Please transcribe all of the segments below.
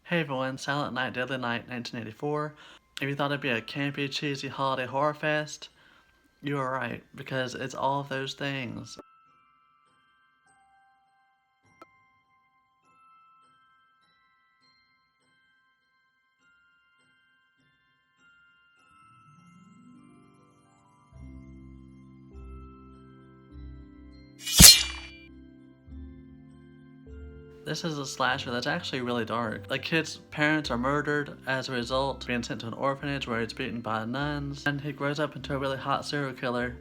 Hey everyone, Silent Night, Deadly Night 1984. If you thought it'd be a campy, cheesy holiday horror fest, you are right, because it's all of those things. This is a slasher that's actually really dark. The kid's parents are murdered as a result, being sent to an orphanage where he's beaten by nuns, and he grows up into a really hot serial killer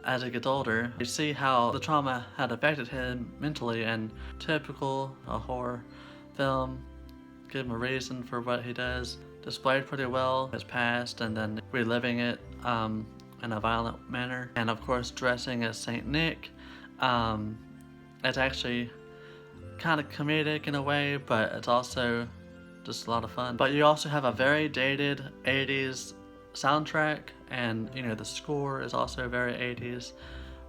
as he gets older. You see how the trauma had affected him mentally, and typical a horror film, give him a reason for what he does, displayed pretty well his past and then reliving it in a violent manner, and of course dressing as Saint Nick. It's actually kind of comedic in a way, but it's also just a lot of fun. But you also have a very dated 80s soundtrack, and you know the score is also very 80s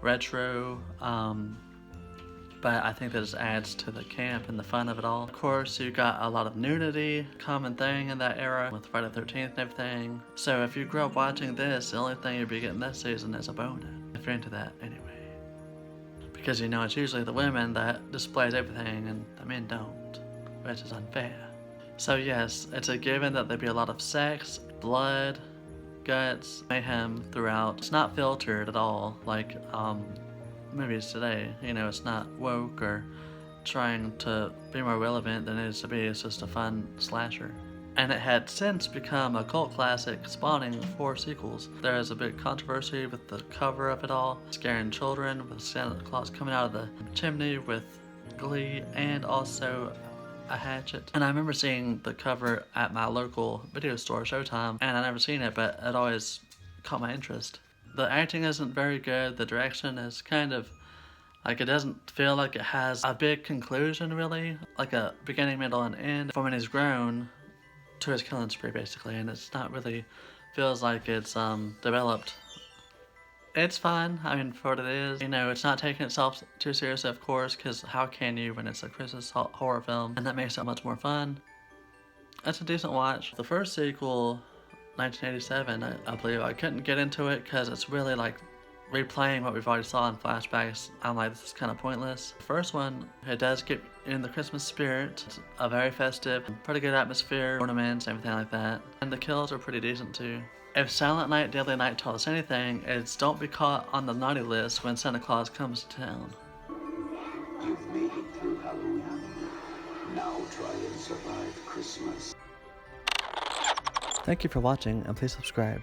retro, but I think that just adds to the camp and the fun of it all. Of course, you got a lot of nudity, common thing in that era with Friday the 13th and everything. So if you grew up watching this, the only thing you'd be getting this season is a bonus, if you're into that anyway. Because you know it's usually the women that displays everything and the men don't, which is unfair. So yes, it's a given that there'd be a lot of sex, blood, guts, mayhem throughout. It's not filtered at all like movies today. You know, it's not woke or trying to be more relevant than it is to be. It's just a fun slasher. And it had since become a cult classic, spawning 4 sequels. There is a big controversy with the cover of it all, scaring children with Santa Claus coming out of the chimney with glee and also a hatchet. And I remember seeing the cover at my local video store, Showtime, and I never seen it, but it always caught my interest. The acting isn't very good, the direction is kind of like, it doesn't feel like it has a big conclusion really, like a beginning, middle, and end from when he's grown to his killing spree basically, and it's not really, feels like it's developed. It's fun, I mean, for what it is. You know, it's not taking itself too seriously, of course, because how can you when it's a Christmas horror film, and that makes it much more fun. It's a decent watch. The first sequel, 1987, I believe, I couldn't get into it because it's really like replaying what we've already saw in flashbacks. I'm like, this is kind of pointless. The first one, it does get in the Christmas spirit. It's a very festive, pretty good atmosphere, ornaments, everything like that. And the kills are pretty decent too. If Silent Night, Deadly Night taught us anything, it's don't be caught on the naughty list when Santa Claus comes to town. You've made it through Halloween. Now try and survive Christmas. Thank you for watching, and please subscribe.